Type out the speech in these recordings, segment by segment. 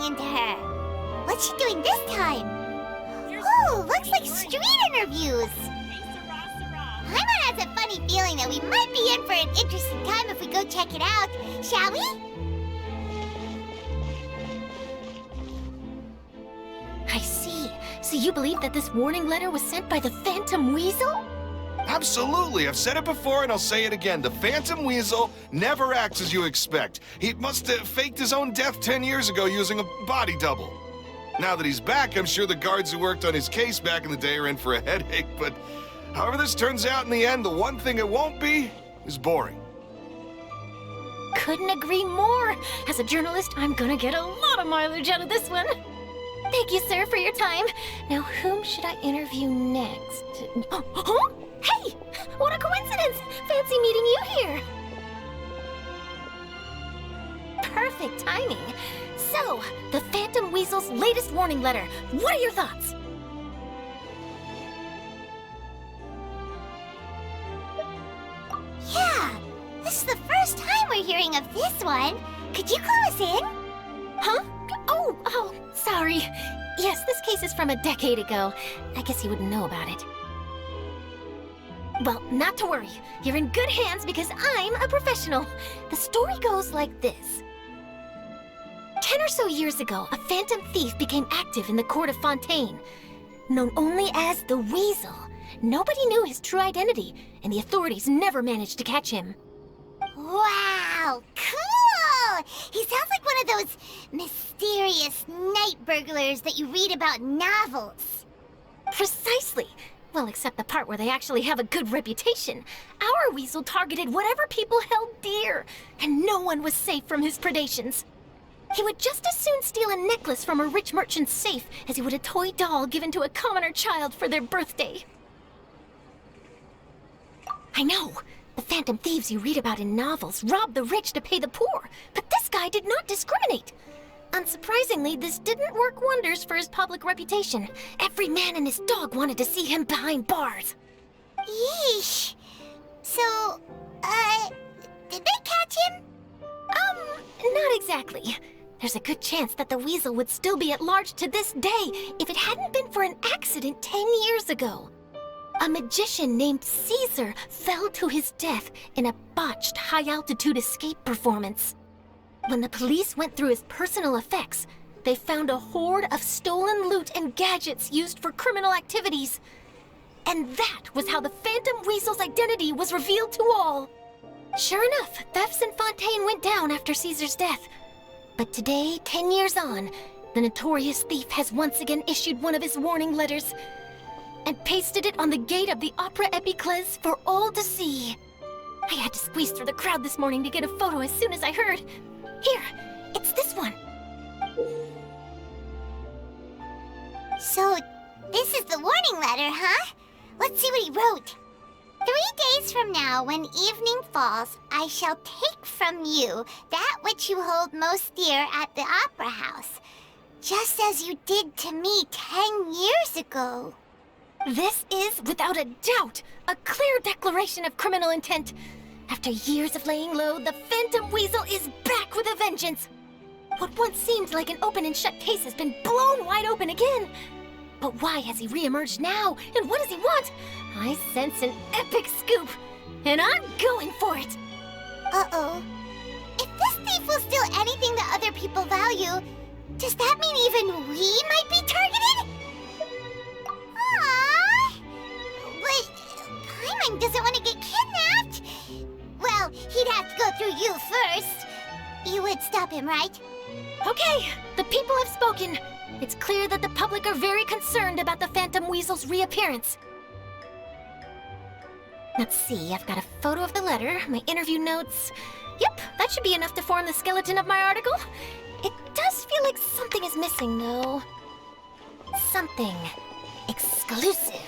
running into her. What's she doing this time? Oh, looks like street interviews. Paimon has a funny feeling that we might be in for an interesting time if we go check it out. Shall we? I see. So you believe that this warning letter was sent by the Phantom Weasel? Absolutely. I've said it before and I'll say it again. The Phantom Weasel never acts as you expect. He must have faked his own death 10 years ago using a body double. Now that he's back, I'm sure the guards who worked on his case back in the day are in for a headache, but however this turns out in the end, the one thing it won't be is boring. Couldn't agree more. As a journalist, I'm gonna get a lot of mileage out of this one. Thank you, sir, for your time. Now, whom should I interview next? Huh? Hey! What a coincidence! Fancy meeting you here! Perfect timing. So, the Phantom Weasel's latest warning letter. What are your thoughts? Yeah, this is the first time we're hearing of this one. Could you clue us in? Huh? Oh, sorry. Yes, this case is from a decade ago. I guess you wouldn't know about it. Well, not to worry. You're in good hands because I'm a professional. The story goes like this. 10 or so years ago, a phantom thief became active in the Court of Fontaine. Known only as the Weasel, nobody knew his true identity, and the authorities never managed to catch him. Wow, cool! He sounds like one of those mysterious night burglars that you read about in novels. Precisely. Well, except the part where they actually have a good reputation. Our Weasel targeted whatever people held dear, and no one was safe from his predations. He would just as soon steal a necklace from a rich merchant's safe as he would a toy doll given to a commoner child for their birthday. I know. The phantom thieves you read about in novels rob the rich to pay the poor, but this guy did not discriminate. Unsurprisingly, this didn't work wonders for his public reputation. Every man and his dog wanted to see him behind bars. Yeesh. So, did they catch him? Not exactly. There's a good chance that the Weasel would still be at large to this day if it hadn't been for an accident 10 years ago. A magician named Caesar fell to his death in a botched high-altitude escape performance. When the police went through his personal effects, they found a hoard of stolen loot and gadgets used for criminal activities. And that was how the Phantom Weasel's identity was revealed to all. Sure enough, thefts in Fontaine went down after Caesar's death. But today, 10 years on, the notorious thief has once again issued one of his warning letters and pasted it on the gate of the Opera Epiclese for all to see. I had to squeeze through the crowd this morning to get a photo as soon as I heard. Here, it's this one. So, this is the warning letter, huh? Let's see what he wrote. 3 days from now, when evening falls, I shall take from you that which you hold most dear at the Opera House, just as you did to me 10 years ago. This is, without a doubt, a clear declaration of criminal intent. After years of laying low, the Phantom Weasel is back with a vengeance. What once seemed like an open and shut case has been blown wide open again. But why has he re-emerged now, and what does he want? I sense an epic scoop, and I'm going for it! Uh-oh. If this thief will steal anything that other people value, does that mean even we might be targeted? Aww! But Paimon doesn't want to get kidnapped. Well, he'd have to go through you first. You would stop him, right? Okay, the people have spoken. It's clear that the public are very concerned about the Phantom Weasel's reappearance. Let's see, I've got a photo of the letter, my interview notes. Yep, that should be enough to form the skeleton of my article. It does feel like something is missing, though. Something exclusive.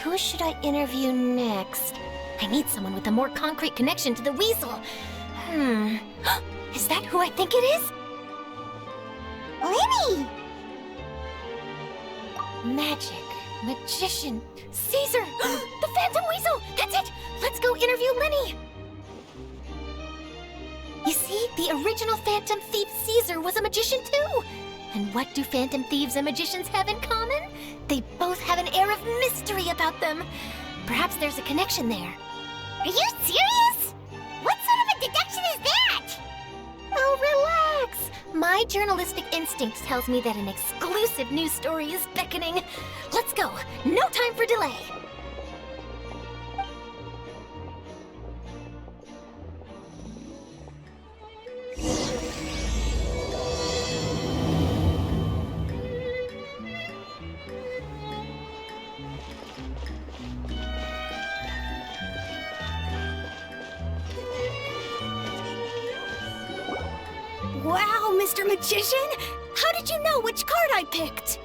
Who should I interview next? I need someone with a more concrete connection to the Weasel. Is that who I think it is? Lenny! Magic, magician, Caesar, the Phantom Weasel! That's it! Let's go interview Lenny! You see, the original Phantom Thief Caesar was a magician too. And what do Phantom Thieves and magicians have in common? They both have an air of mystery about them. Perhaps there's a connection there. Are you serious? What sort of a deduction is that? Oh, relax. My journalistic instinct tells me that an exclusive news story is beckoning. Let's go. No time for delay. Wow, Mr. Magician! How did you know which card I picked?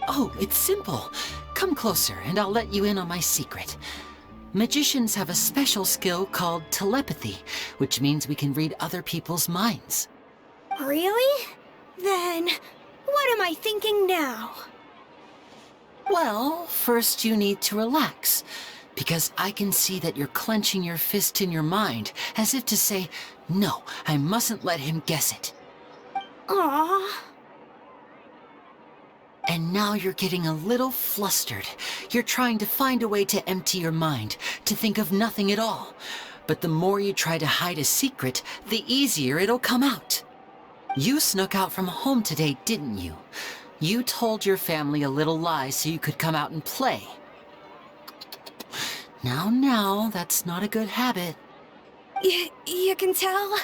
Oh, it's simple. Come closer and I'll let you in on my secret. Magicians have a special skill called telepathy, which means we can read other people's minds. Really? Then, what am I thinking now? Well, first you need to relax, because I can see that you're clenching your fist in your mind, as if to say, no, I mustn't let him guess it. Aww. And now you're getting a little flustered. You're trying to find a way to empty your mind, to think of nothing at all. But the more you try to hide a secret, the easier it'll come out. You snuck out from home today, didn't you? You told your family a little lie so you could come out and play. Now, that's not a good habit. You can tell?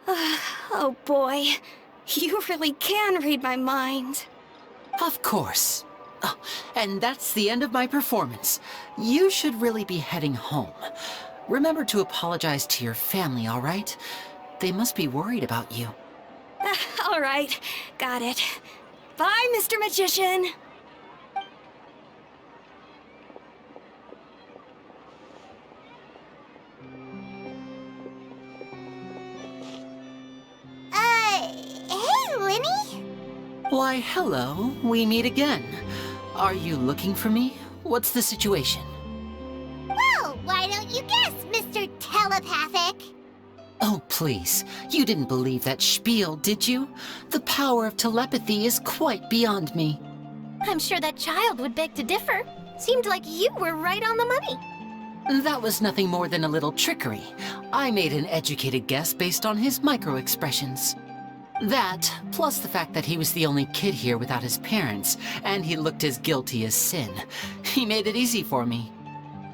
Oh boy, you really can read my mind. Of course. Oh, and that's the end of my performance. You should really be heading home. Remember to apologize to your family, all right? They must be worried about you. All right, got it. Bye, Mr. Magician. Hey, Linny? Why, hello. We meet again. Are you looking for me? What's the situation? Well, why don't you guess, Mr. Telepathic? Oh, please. You didn't believe that spiel, did you? The power of telepathy is quite beyond me. I'm sure that child would beg to differ. Seemed like you were right on the money. That was nothing more than a little trickery. I made an educated guess based on his micro-expressions. That, plus the fact that he was the only kid here without his parents, and he looked as guilty as sin. He made it easy for me.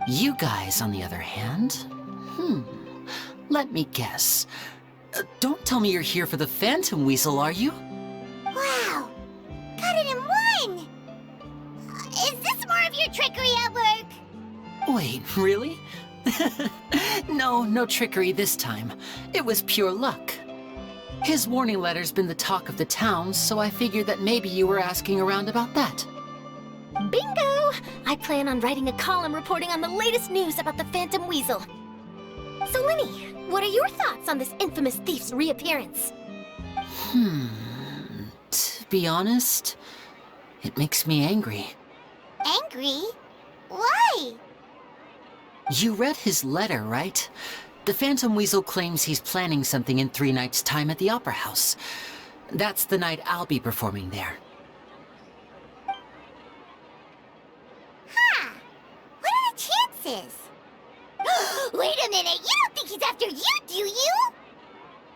You guys, on the other hand, let me guess. Don't tell me you're here for the Phantom Weasel, are you? Wow, got it in one! Is this more of your trickery at work? Wait, really? No trickery this time. It was pure luck. His warning letter's been the talk of the town, so I figured that maybe you were asking around about that. Bingo! I plan on writing a column reporting on the latest news about the Phantom Weasel. So, Linny, what are your thoughts on this infamous thief's reappearance? To be honest, it makes me angry. Angry? Why? You read his letter, right? The Phantom Weasel claims he's planning something in 3 nights' time at the Opera House. That's the night I'll be performing there. Huh. What are the chances? Wait a minute, you don't think he's after you, do you?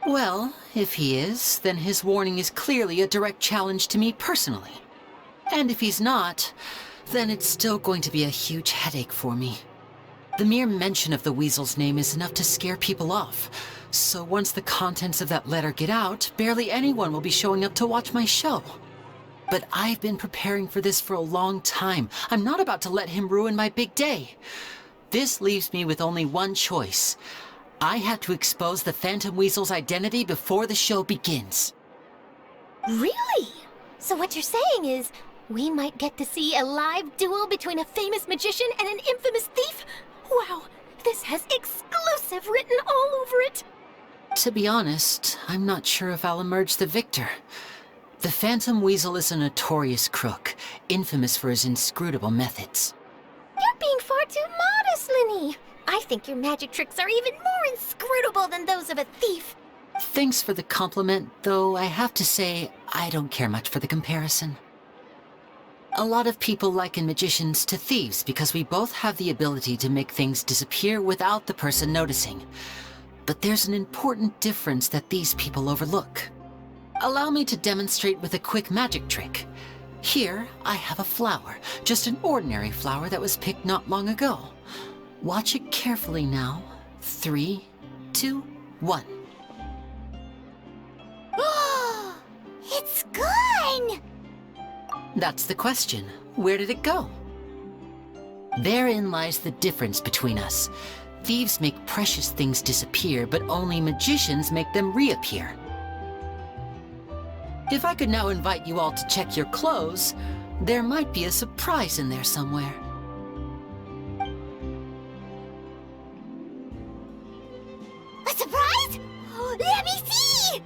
Well, if he is, then his warning is clearly a direct challenge to me personally. And if he's not, then it's still going to be a huge headache for me. The mere mention of the Weasel's name is enough to scare people off. So once the contents of that letter get out, barely anyone will be showing up to watch my show. But I've been preparing for this for a long time. I'm not about to let him ruin my big day. This leaves me with only one choice. I have to expose the Phantom Weasel's identity before the show begins. Really? So what you're saying is, we might get to see a live duel between a famous magician and an infamous thief? Wow, this has exclusive written all over it. To be honest, I'm not sure if I'll emerge the victor. The Phantom Weasel is a notorious crook, infamous for his inscrutable methods. You're being far too modest, Linny. I think your magic tricks are even more inscrutable than those of a thief. Thanks for the compliment, though I have to say I don't care much for the comparison. A lot of people liken magicians to thieves because we both have the ability to make things disappear without the person noticing. But there's an important difference that these people overlook. Allow me to demonstrate with a quick magic trick. Here, I have a flower, just an ordinary flower that was picked not long ago. Watch it carefully now. 3, 2, 1. It's gone! That's the question. Where did it go? Therein lies the difference between us. Thieves make precious things disappear, but only magicians make them reappear. If I could now invite you all to check your clothes, there might be a surprise in there somewhere. A surprise? Let me see!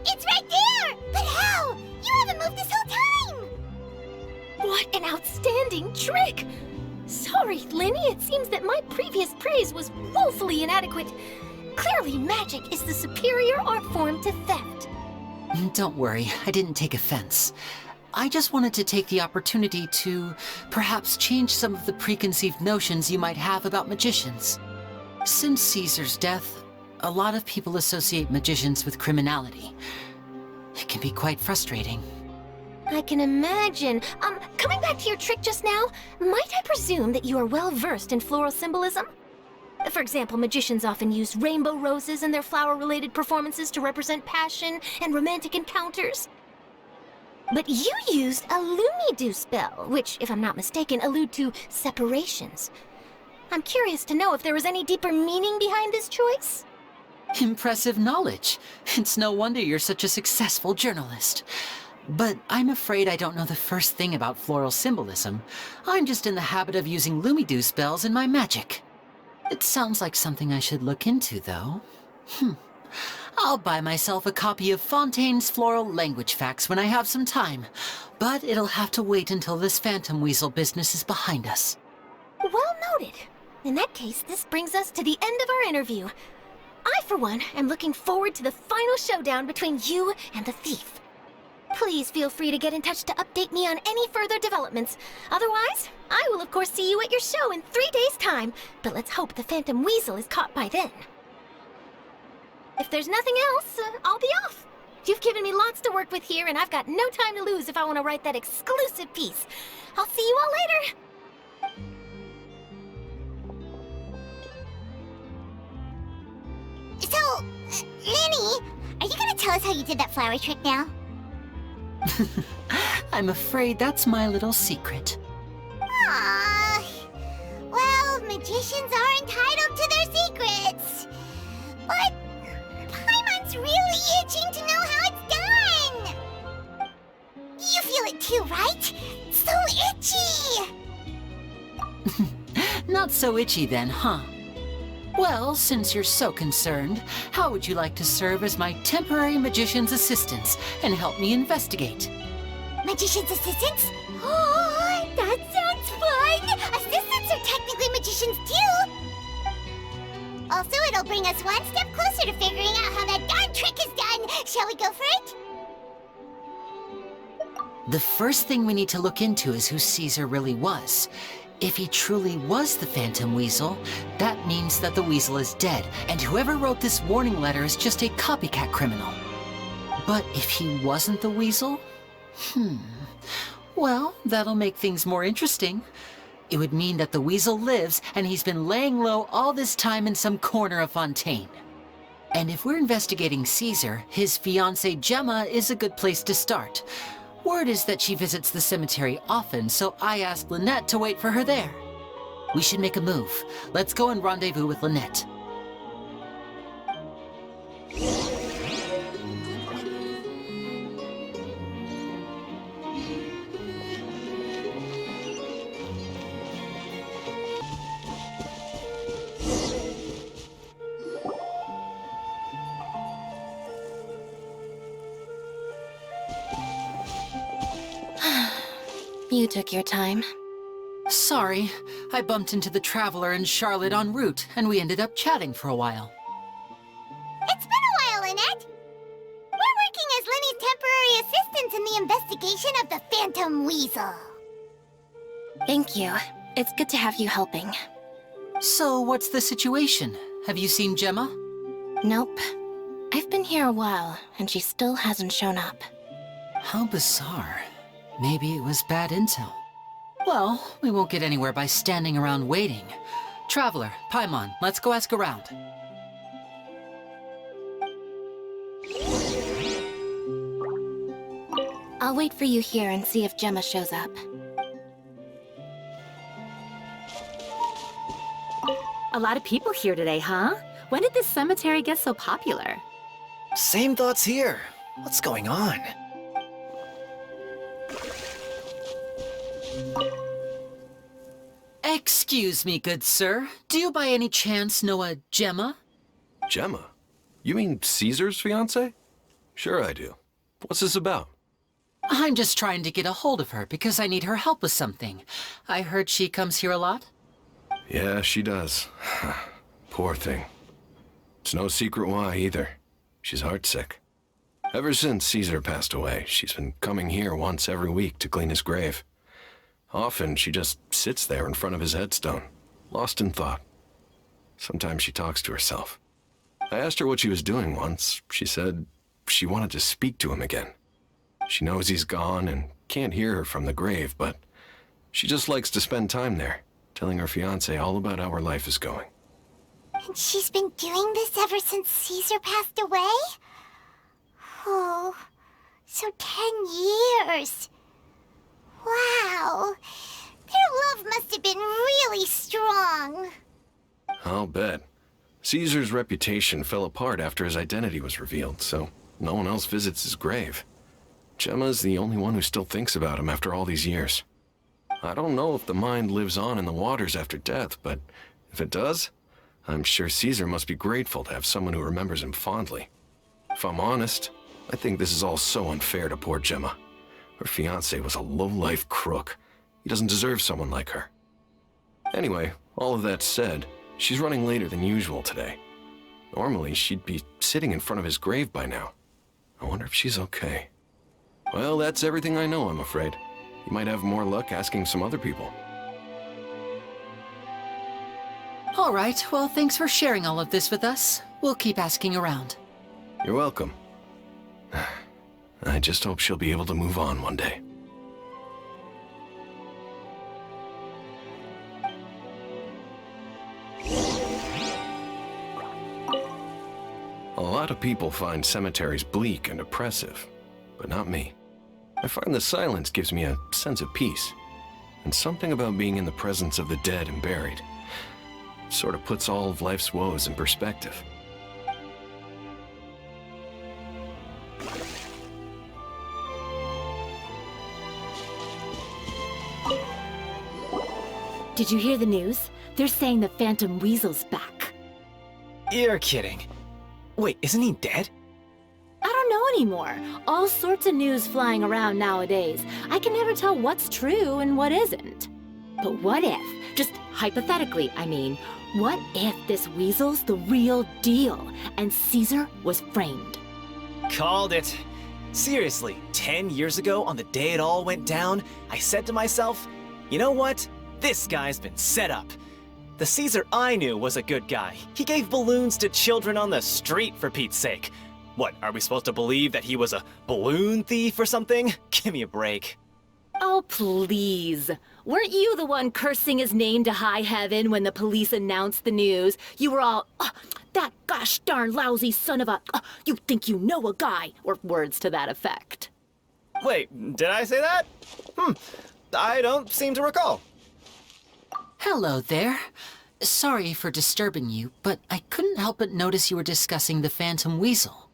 It's right there! But how? You haven't moved this whole time! What an outstanding trick! Sorry, Lenny, it seems that my previous praise was woefully inadequate. Clearly, magic is the superior art form to theft. Don't worry, I didn't take offense. I just wanted to take the opportunity to perhaps change some of the preconceived notions you might have about magicians. Since Caesar's death, a lot of people associate magicians with criminality. It can be quite frustrating. I can imagine. Coming back to your trick just now, might I presume that you are well versed in floral symbolism? For example, magicians often use rainbow roses in their flower-related performances to represent passion and romantic encounters. But you used a Lumidu spell, which, if I'm not mistaken, allude to separations. I'm curious to know if there was any deeper meaning behind this choice? Impressive knowledge. It's no wonder you're such a successful journalist. But I'm afraid I don't know the first thing about floral symbolism. I'm just in the habit of using Lumidu spells in my magic. It sounds like something I should look into, though. I'll buy myself a copy of Fontaine's Floral Language Facts when I have some time, but it'll have to wait until this Phantom Weasel business is behind us. Well noted. In that case, this brings us to the end of our interview. I, for one, am looking forward to the final showdown between you and the thief. Please feel free to get in touch to update me on any further developments. Otherwise, I will of course see you at your show in 3 days' time, but let's hope the Phantom Weasel is caught by then. If there's nothing else, I'll be off. You've given me lots to work with here, and I've got no time to lose if I want to write that exclusive piece. I'll see you all later! So, Lenny, are you gonna tell us how you did that flower trick now? I'm afraid that's my little secret. Aww. Well, magicians are entitled to their secrets. But Paimon's really itching to know how it's done. You feel it too, right? So itchy. Not so itchy then, huh? Well, since you're so concerned, how would you like to serve as my temporary magician's assistants and help me investigate? Magician's assistants? Oh, that sounds fun! Assistants are technically magicians too! Also, it'll bring us one step closer to figuring out how that darn trick is done! Shall we go for it? The first thing we need to look into is who Caesar really was. If he truly was the Phantom Weasel, that means that the Weasel is dead, and whoever wrote this warning letter is just a copycat criminal. But if he wasn't the Weasel? Well, that'll make things more interesting. It would mean that the Weasel lives, and he's been laying low all this time in some corner of Fontaine. And if we're investigating Caesar, his fiancée Gemma is a good place to start. Word is that she visits the cemetery often, so I asked Lynette to wait for her there. We should make a move. Let's go and rendezvous with Lynette. You took your time. Sorry, I bumped into the Traveler and Charlotte en route, and we ended up chatting for a while. It's been a while, Annette. We're working as Lenny's temporary assistants in the investigation of the Phantom Weasel. Thank you. It's good to have you helping. So, what's the situation? Have you seen Gemma? Nope. I've been here a while, and she still hasn't shown up. How bizarre. Maybe it was bad intel. Well, we won't get anywhere by standing around waiting. Traveler, Paimon, let's go ask around. I'll wait for you here and see if Gemma shows up. A lot of people here today, huh? When did this cemetery get so popular? Same thoughts here. What's going on? Excuse me, good sir. Do you by any chance know a Gemma? Gemma? You mean Caesar's fiancée? Sure I do. What's this about? I'm just trying to get a hold of her because I need her help with something. I heard she comes here a lot. Yeah, she does. Poor thing. It's no secret why either. She's heartsick. Ever since Caesar passed away, she's been coming here once every week to clean his grave. Often she just sits there in front of his headstone, lost in thought. Sometimes she talks to herself. I asked her what she was doing once. She said she wanted to speak to him again. She knows he's gone and can't hear her from the grave, but she just likes to spend time there, telling her fiancé all about how her life is going. And she's been doing this ever since Caesar passed away? Oh, so 10 years. Wow. Their love must have been really strong. I'll bet. Caesar's reputation fell apart after his identity was revealed, so no one else visits his grave. Gemma's the only one who still thinks about him after all these years. I don't know if the mind lives on in the waters after death, but if it does, I'm sure Caesar must be grateful to have someone who remembers him fondly. If I'm honest, I think this is all so unfair to poor Gemma. Her fiancé was a low-life crook. He doesn't deserve someone like her. Anyway, all of that said, she's running later than usual today. Normally, she'd be sitting in front of his grave by now. I wonder if she's okay. Well, that's everything I know, I'm afraid. You might have more luck asking some other people. All right, well, thanks for sharing all of this with us. We'll keep asking around. You're welcome. I just hope she'll be able to move on one day. A lot of people find cemeteries bleak and oppressive, but not me. I find the silence gives me a sense of peace, and something about being in the presence of the dead and buried sort of puts all of life's woes in perspective. Did you hear the news? They're saying the Phantom Weasel's back. You're kidding. Wait, isn't he dead? I don't know anymore. All sorts of news flying around nowadays. I can never tell what's true and what isn't. But what if, just hypothetically, I mean, what if this Weasel's the real deal and Caesar was framed? Called it. Seriously, 10 years ago, on the day it all went down, I said to myself, you know what? This guy's been set up. The Caesar I knew was a good guy. He gave balloons to children on the street, for Pete's sake. What, are we supposed to believe that he was a balloon thief or something? Give me a break. Oh, please. Weren't you the one cursing his name to high heaven when the police announced the news? You were all, that gosh darn lousy son of a, you think you know a guy, or words to that effect. Wait, did I say that? I don't seem to recall. Hello there. Sorry for disturbing you, but I couldn't help but notice you were discussing the Phantom Weasel.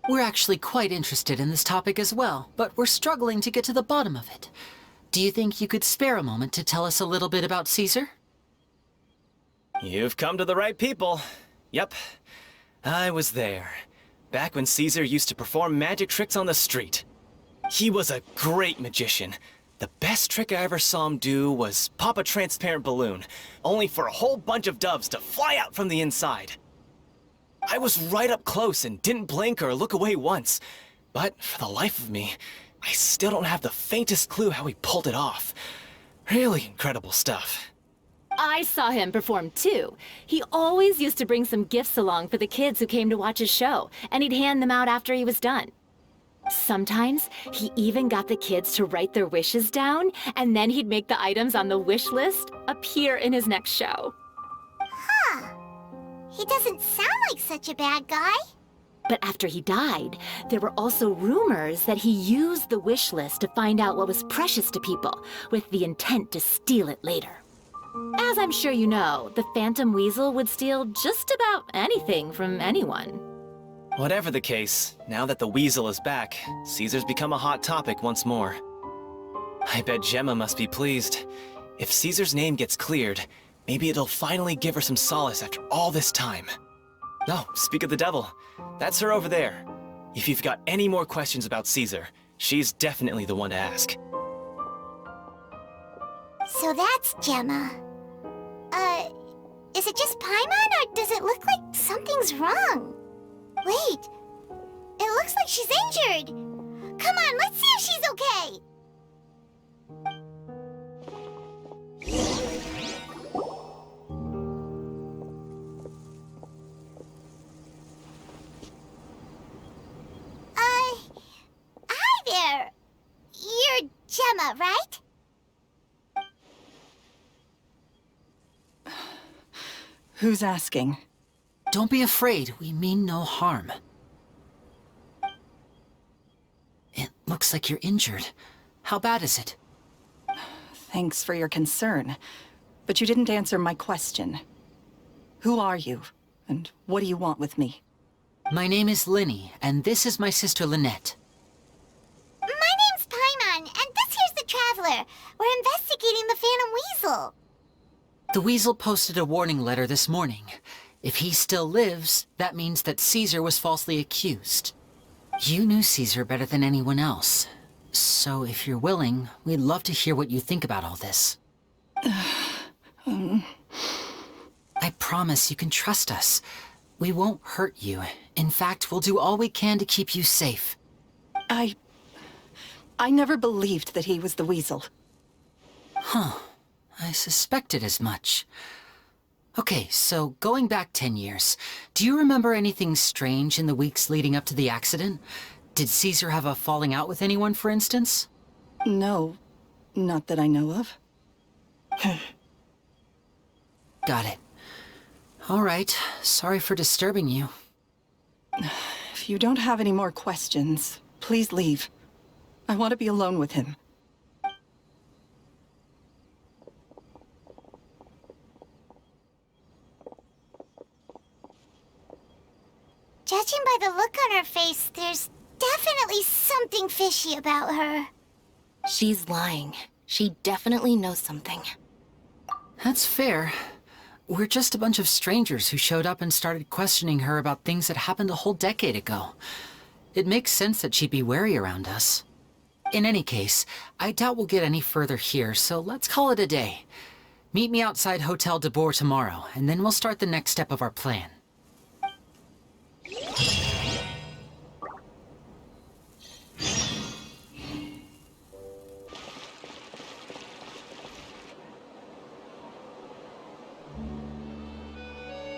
We're actually quite interested in this topic as well, but we're struggling to get to the bottom of it. Do you think you could spare a moment to tell us a little bit about Caesar? You've come to the right people. Yep, I was there. Back when Caesar used to perform magic tricks on the street. He was a great magician. The best trick I ever saw him do was pop a transparent balloon, only for a whole bunch of doves to fly out from the inside. I was right up close and didn't blink or look away once, but for the life of me, I still don't have the faintest clue how he pulled it off. Really incredible stuff. I saw him perform too. He always used to bring some gifts along for the kids who came to watch his show, and he'd hand them out after he was done. Sometimes, he even got the kids to write their wishes down, and then he'd make the items on the wish list appear in his next show. Huh. He doesn't sound like such a bad guy. But after he died, there were also rumors that he used the wish list to find out what was precious to people, with the intent to steal it later. As I'm sure you know, the Phantom Weasel would steal just about anything from anyone. Whatever the case, now that the Weasel is back, Caesar's become a hot topic once more. I bet Gemma must be pleased. If Caesar's name gets cleared, maybe it'll finally give her some solace after all this time. Oh, speak of the devil. That's her over there. If you've got any more questions about Caesar, she's definitely the one to ask. So that's Gemma. Is it just Paimon, or does it look like something's wrong? Wait, it looks like she's injured. Come on, let's see if she's okay. Hi there. You're Gemma, right? Who's asking? Don't be afraid, we mean no harm. It looks like you're injured. How bad is it? Thanks for your concern, but you didn't answer my question. Who are you, and what do you want with me? My name is Linny, and this is my sister Lynette. My name's Paimon, and this here's the Traveler. We're investigating the Phantom Weasel. The Weasel posted a warning letter this morning. If he still lives, that means that Caesar was falsely accused. You knew Caesar better than anyone else. So if you're willing, we'd love to hear what you think about all this. I promise you can trust us. We won't hurt you. In fact, we'll do all we can to keep you safe. I never believed that he was the Weasel. Huh. I suspected as much. Okay, so going back 10 years, do you remember anything strange in the weeks leading up to the accident? Did Caesar have a falling out with anyone, for instance? No, not that I know of. Got it. All right, sorry for disturbing you. If you don't have any more questions, please leave. I want to be alone with him. Judging by the look on her face, there's definitely something fishy about her. She's lying. She definitely knows something. That's fair. We're just a bunch of strangers who showed up and started questioning her about things that happened a whole decade ago. It makes sense that she'd be wary around us. In any case, I doubt we'll get any further here, so let's call it a day. Meet me outside Hotel de Boer tomorrow, and then we'll start the next step of our plan.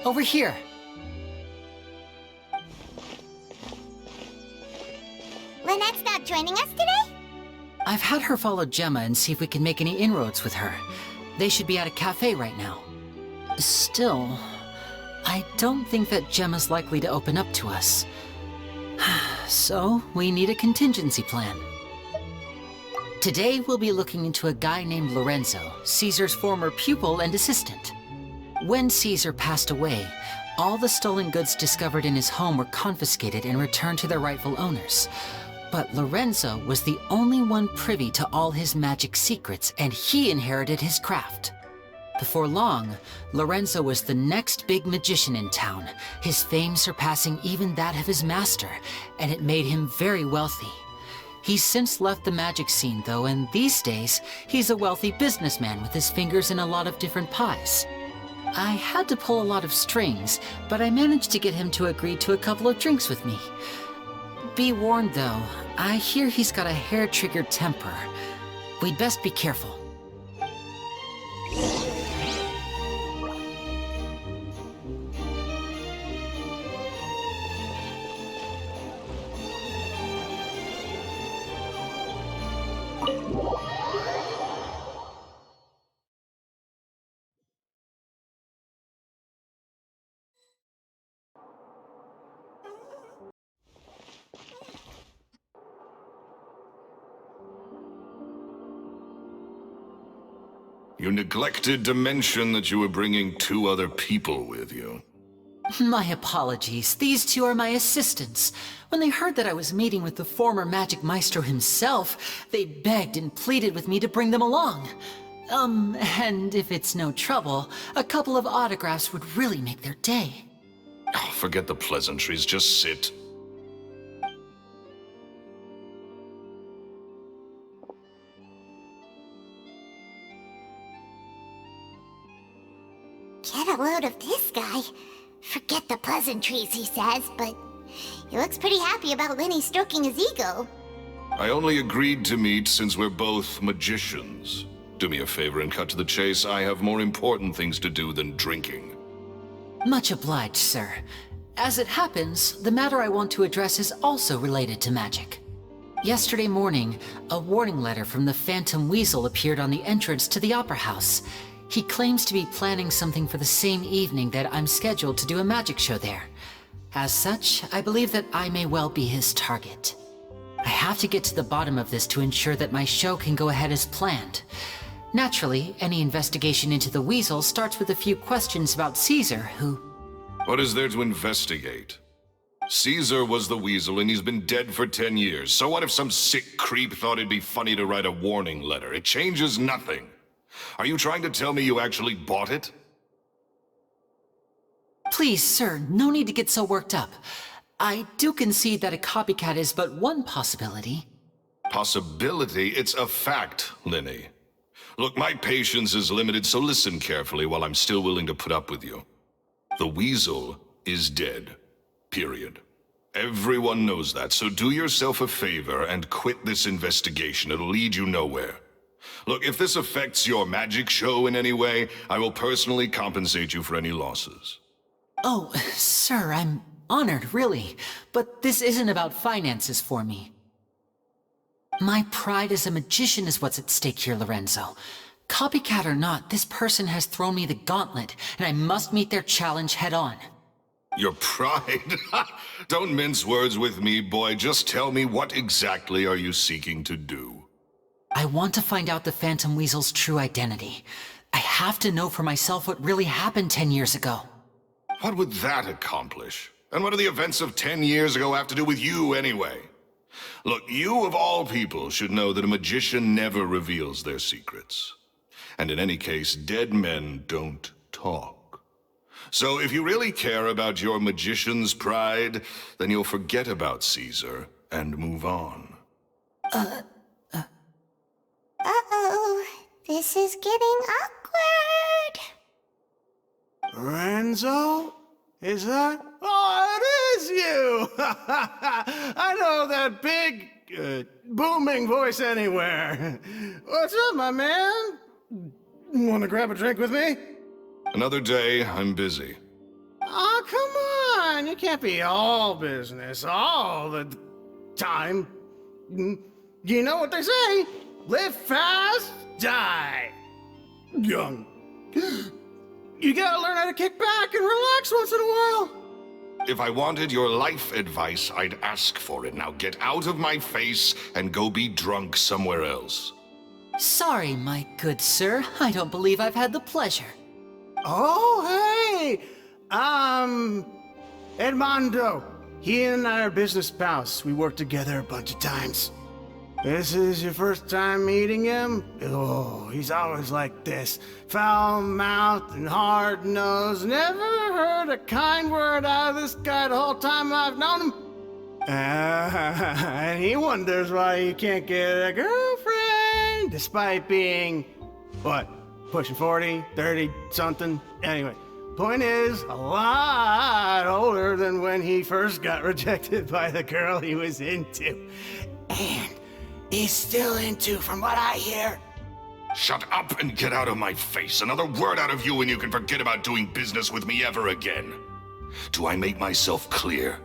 Over here. Lynette's not joining us today? I've had her follow Gemma and see if we can make any inroads with her. They should be at a cafe right now. Still, I don't think that Gemma's likely to open up to us. So, we need a contingency plan. Today, we'll be looking into a guy named Lorenzo, Caesar's former pupil and assistant. When Caesar passed away, all the stolen goods discovered in his home were confiscated and returned to their rightful owners. But Lorenzo was the only one privy to all his magic secrets, and he inherited his craft. Before long, Lorenzo was the next big magician in town, his fame surpassing even that of his master, and it made him very wealthy. He's since left the magic scene, though, and these days, he's a wealthy businessman with his fingers in a lot of different pies. I had to pull a lot of strings, but I managed to get him to agree to a couple of drinks with me. Be warned, though, I hear he's got a hair-triggered temper. We'd best be careful. You neglected to mention that you were bringing 2 other people with you. My apologies. These 2 are my assistants. When they heard that I was meeting with the former Magic Maestro himself, they begged and pleaded with me to bring them along. And if it's no trouble, a couple of autographs would really make their day. Oh, forget the pleasantries, just sit. Get a load of this guy. Forget the pleasantries, he says, but he looks pretty happy about Lenny stroking his ego. I only agreed to meet since we're both magicians. Do me a favor and cut to the chase. I have more important things to do than drinking. Much obliged, sir. As it happens, the matter I want to address is also related to magic. Yesterday morning, a warning letter from the Phantom Weasel appeared on the entrance to the Opera House. He claims to be planning something for the same evening that I'm scheduled to do a magic show there. As such, I believe that I may well be his target. I have to get to the bottom of this to ensure that my show can go ahead as planned. Naturally, any investigation into the Weasel starts with a few questions about Caesar, who... What is there to investigate? Caesar was the Weasel and he's been dead for 10 years. So what if some sick creep thought it'd be funny to write a warning letter? It changes nothing. Are you trying to tell me you actually bought it? Please, sir, no need to get so worked up. I do concede that a copycat is but one possibility. Possibility? It's a fact, Lenny. Look, my patience is limited, so listen carefully while I'm still willing to put up with you. The Weasel is dead. Period. Everyone knows that, so do yourself a favor and quit this investigation. It'll lead you nowhere. Look, if this affects your magic show in any way, I will personally compensate you for any losses. Oh, sir, I'm honored, really. But this isn't about finances for me. My pride as a magician is what's at stake here, Lorenzo. Copycat or not, this person has thrown me the gauntlet, and I must meet their challenge head-on. Your pride? Don't mince words with me, boy. Just tell me, what exactly are you seeking to do? I want to find out the Phantom Weasel's true identity. I have to know for myself what really happened 10 years ago. What would that accomplish? And what do the events of 10 years ago have to do with you, anyway? Look, you of all people should know that a magician never reveals their secrets. And in any case, dead men don't talk. So if you really care about your magician's pride, then you'll forget about Caesar and move on. Uh-oh. This is getting awkward. Lorenzo? Is that? Oh, it is you! I know that big, booming voice anywhere. What's up, my man? Want to grab a drink with me? Another day, I'm busy. Oh, come on! You can't be all business all the time. You know what they say? Live fast, die young. You gotta learn how to kick back and relax once in a while. If I wanted your life advice, I'd ask for it. Now get out of my face and go be drunk somewhere else. Sorry, my good sir. I don't believe I've had the pleasure. Oh, hey! Edmondo. He and I are business pals. We worked together a bunch of times. This is your first time meeting him? Oh, he's always like this. Foul-mouthed and hard-nosed. Never heard a kind word out of this guy the whole time I've known him. And he wonders why he can't get a girlfriend, despite being, what, pushing 40, 30, something? Anyway, point is, a lot older than when he first got rejected by the girl he was into. And he's still into, from what I hear. Shut up and get out of my face. Another word out of you and you can forget about doing business with me ever again. Do I make myself clear?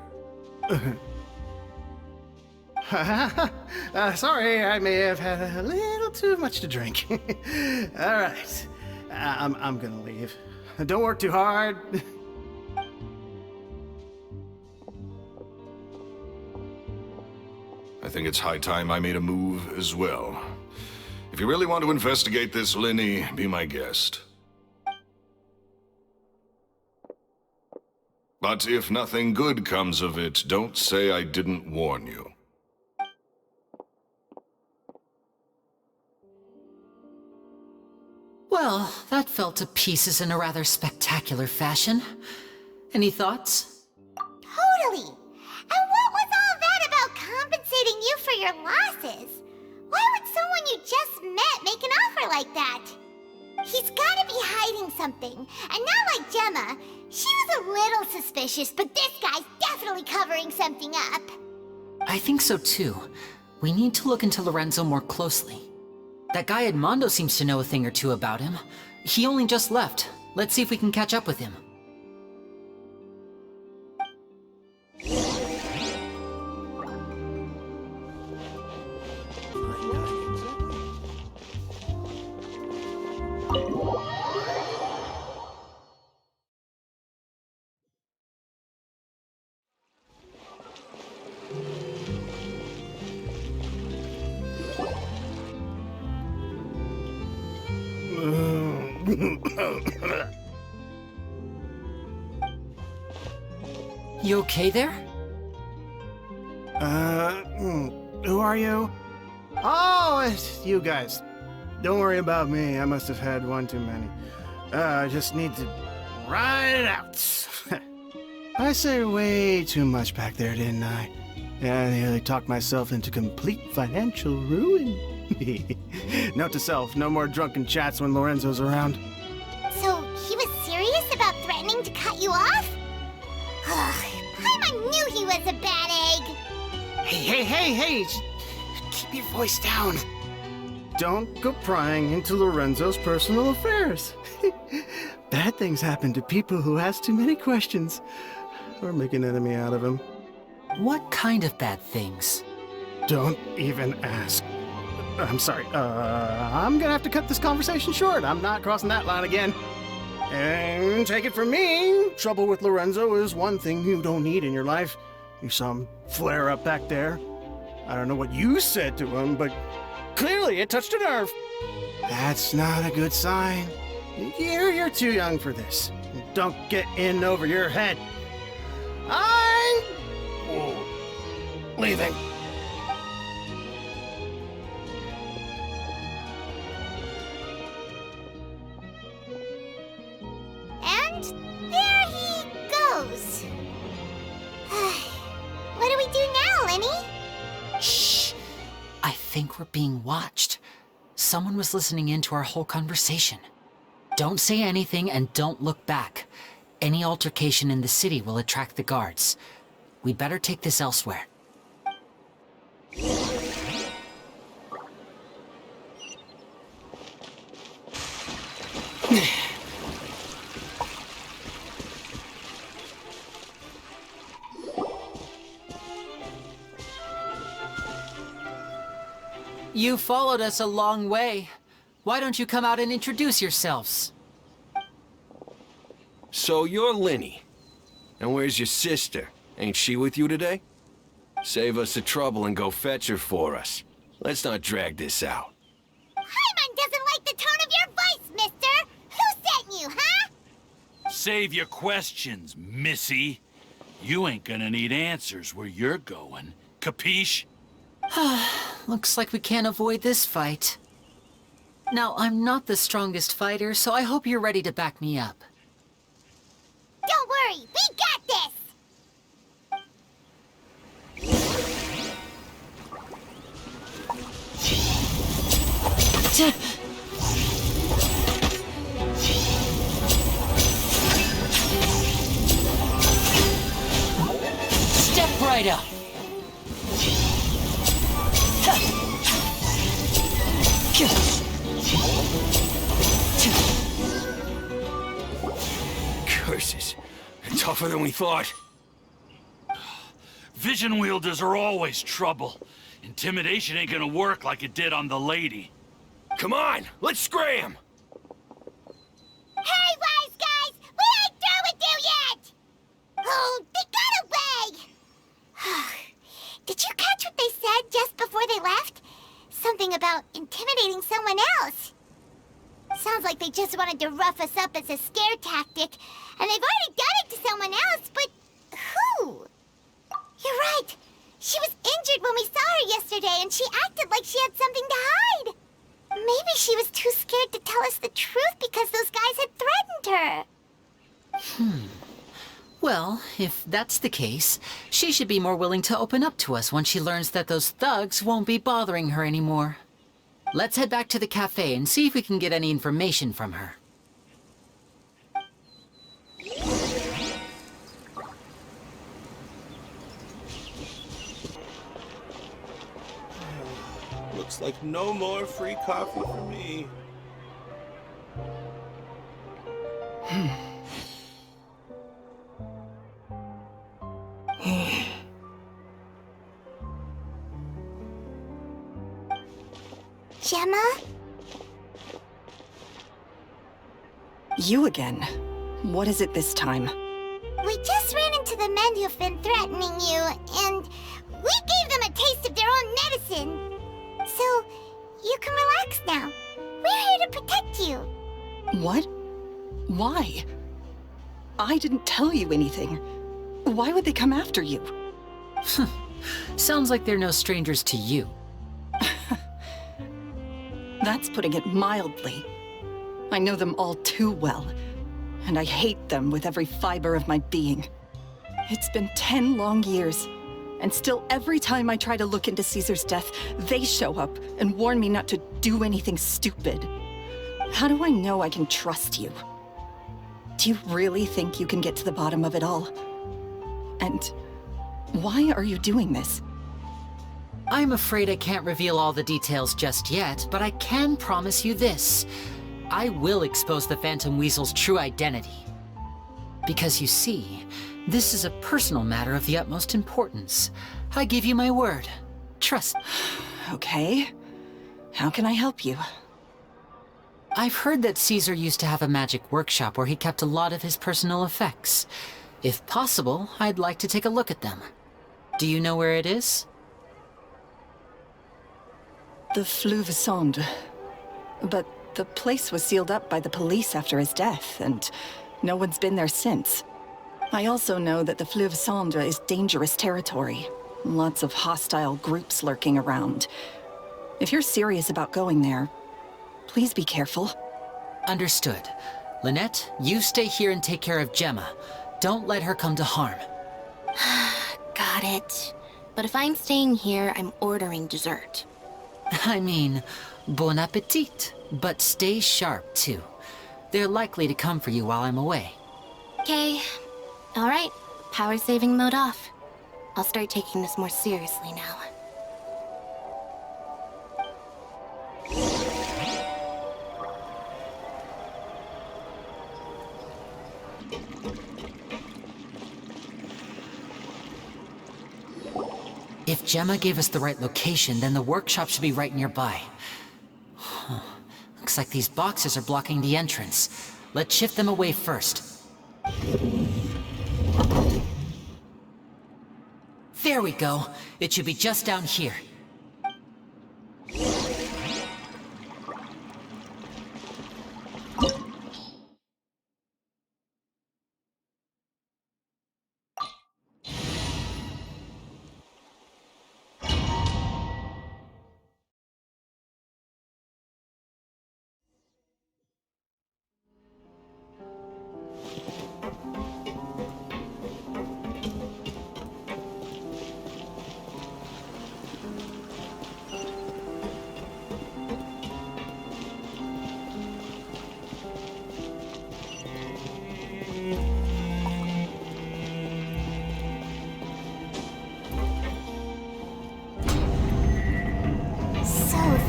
Sorry, I may have had a little too much to drink. All right, I'm gonna leave. Don't work too hard. I think it's high time I made a move as well. If you really want to investigate this, Lenny, be my guest. But if nothing good comes of it, don't say I didn't warn you. Well, that fell to pieces in a rather spectacular fashion. Any thoughts? Totally. And what was all that about compensating you for your losses? Why would someone you just met make an offer like that? He's gotta be hiding something. And not like Gemma. She was a little suspicious, but this guy's definitely covering something up. I think so too. We need to look into Lorenzo more closely. That guy Edmondo seems to know a thing or two about him. He only just left. Let's see if we can catch up with him. You okay there? Who are you? Oh, it's you guys. Don't worry about me. I must have had one too many. I just need to ride it out. I say way too much back there, didn't I? Yeah, I nearly talked myself into complete financial ruin. Note to self, no more drunken chats when Lorenzo's around. So, he was serious about threatening to cut you off? Paimon knew he was a bad egg! Hey! Keep your voice down. Don't go prying into Lorenzo's personal affairs. Bad things happen to people who ask too many questions. Or make an enemy out of him. What kind of bad things? Don't even ask. I'm sorry, I'm gonna have to cut this conversation short. I'm not crossing that line again. And take it from me, trouble with Lorenzo is one thing you don't need in your life. You saw him flare up back there. I don't know what you said to him, but clearly it touched a nerve. That's not a good sign. You're too young for this. Don't get in over your head. I'm leaving. And there he goes. What do we do now, Lenny? Shh! I think we're being watched. Someone was listening in to our whole conversation. Don't say anything and don't look back. Any altercation in the city will attract the guards. We'd better take this elsewhere. You followed us a long way. Why don't you come out and introduce yourselves? So you're Lenny. And where's your sister? Ain't she with you today? Save us the trouble and go fetch her for us. Let's not drag this out. Paimon doesn't like the tone of your voice, mister! Who sent you, huh? Save your questions, missy. You ain't gonna need answers where you're going. Capiche? Looks like we can't avoid this fight. Now, I'm not the strongest fighter, so I hope you're ready to back me up. Don't worry, we got this! Step right up. Curses. Tougher than we thought. Vision wielders are always trouble. Intimidation ain't gonna work like it did on the lady. Come on, let's scram! Hey, wise guys! We ain't through with you yet! Oh, they got away! Did you catch what they said just before they left? Something about intimidating someone else. Sounds like they just wanted to rough us up as a scare tactic, and they've already done it to someone else, but who? You're right. She was injured when we saw her yesterday, and she acted like she had something to hide. Maybe she was too scared to tell us the truth because those guys had threatened her. Well, if that's the case, she should be more willing to open up to us when she learns that those thugs won't be bothering her anymore. Let's head back to the cafe and see if we can get any information from her. Looks like no more free coffee for me. Gemma? You again. What is it this time? We just ran into the men who've been threatening you, and we gave them a taste of their own medicine. So, you can relax now. We're here to protect you. What? Why? I didn't tell you anything. Why would they come after you? Sounds like they're no strangers to you. That's putting it mildly. I know them all too well, and I hate them with every fiber of my being. It's been 10 long years, and still every time I try to look into Caesar's death, they show up and warn me not to do anything stupid. How do I know I can trust you? Do you really think you can get to the bottom of it all? And why are you doing this? I'm afraid I can't reveal all the details just yet, but I can promise you this. I will expose the Phantom Weasel's true identity. Because you see, this is a personal matter of the utmost importance. I give you my word. Trust me. Okay. How can I help you? I've heard that Caesar used to have a magic workshop where he kept a lot of his personal effects. If possible, I'd like to take a look at them. Do you know where it is? The Fuscus. But the place was sealed up by the police after his death, and no one's been there since. I also know that the Fuscus is dangerous territory. Lots of hostile groups lurking around. If you're serious about going there, please be careful. Understood. Lynette, you stay here and take care of Gemma. Don't let her come to harm. Got it. But if I'm staying here, I'm ordering dessert. I mean, bon appetit. But stay sharp, too. They're likely to come for you while I'm away. Okay. All right. Power saving mode off. I'll start taking this more seriously now. If Gemma gave us the right location, then the workshop should be right nearby. Huh. Looks like these boxes are blocking the entrance. Let's shift them away first. There we go. It should be just down here.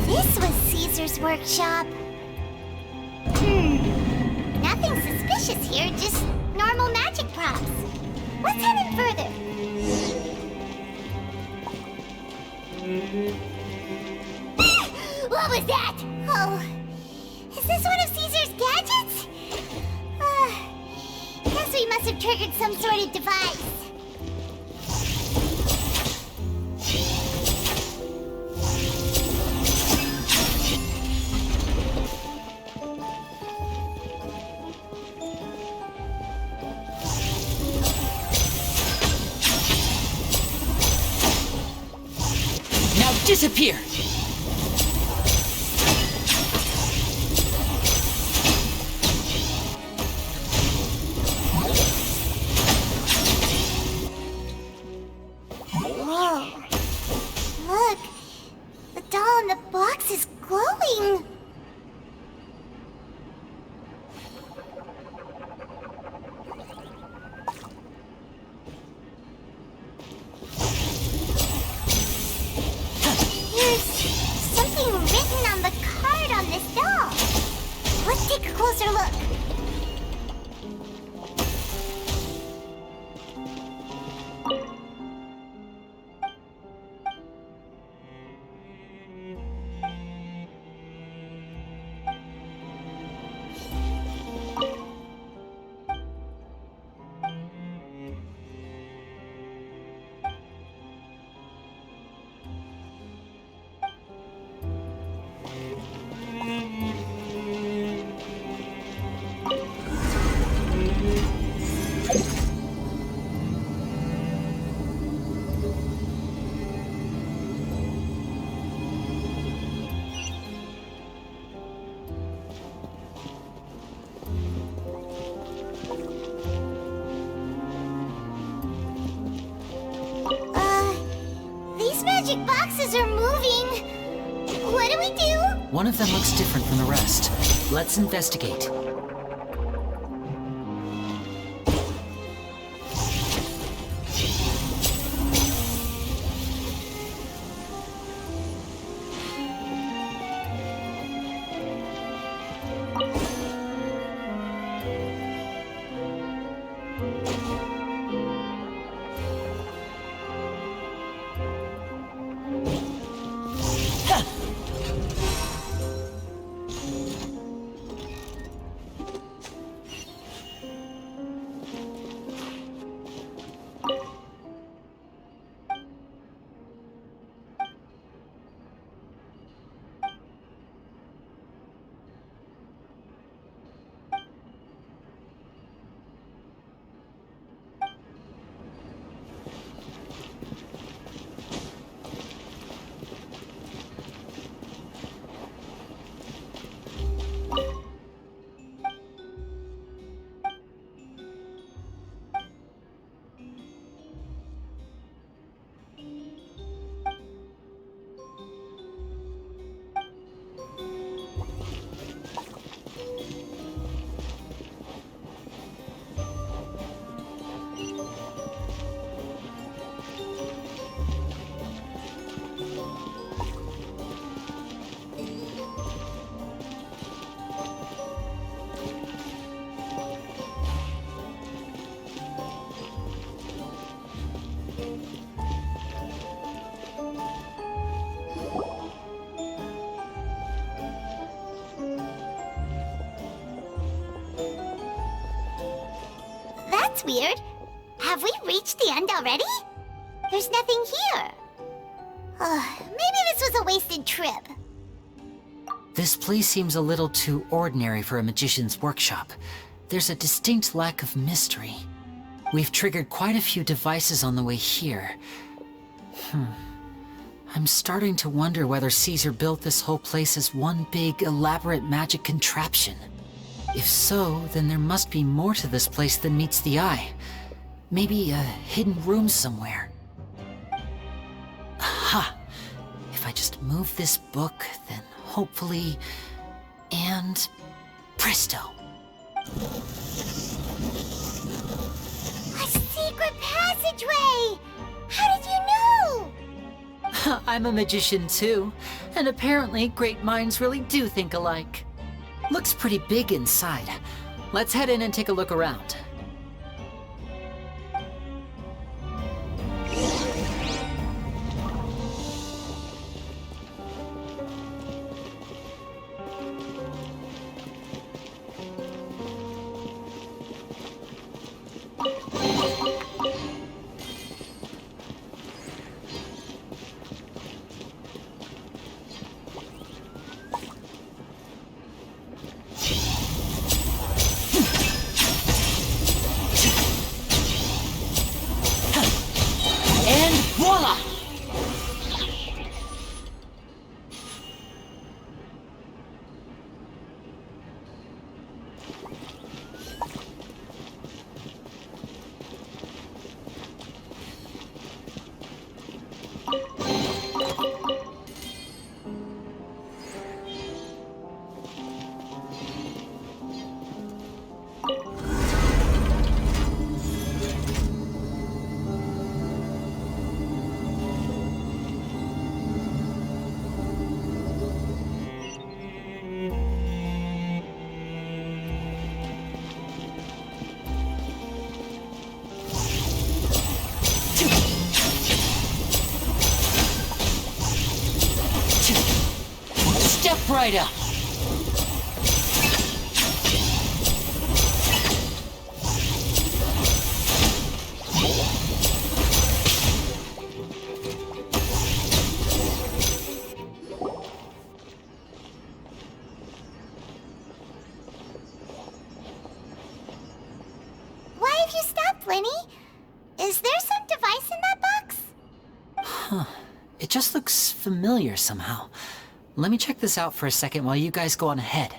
this was Caesar's workshop. Nothing suspicious here, just normal magic props. Let's head in further. What was that? Oh, is this one of Caesar's gadgets? Guess we must have triggered some sort of device. Now disappear! Whoa. Look, the doll in the box is glowing. There's something written on the card on this doll. Let's take a closer look. These magic boxes are moving. What do we do? One of them looks different from the rest. Let's investigate. That's weird. Have we reached the end already? There's nothing here. Maybe this was a wasted trip. This place seems a little too ordinary for a magician's workshop. There's a distinct lack of mystery. We've triggered quite a few devices on the way here. I'm starting to wonder whether Caesar built this whole place as one big, elaborate magic contraption. If so, then there must be more to this place than meets the eye. Maybe a hidden room somewhere. Aha! If I just move this book, then hopefully... and... presto! A secret passageway! How did you know? I'm a magician too, and apparently great minds really do think alike. Looks pretty big inside. Let's head in and take a look around. Voila! Step right up. Why have you stopped, Lenny? Is there some device in that box? Huh. It just looks familiar somehow. Let me check this out for a second while you guys go on ahead.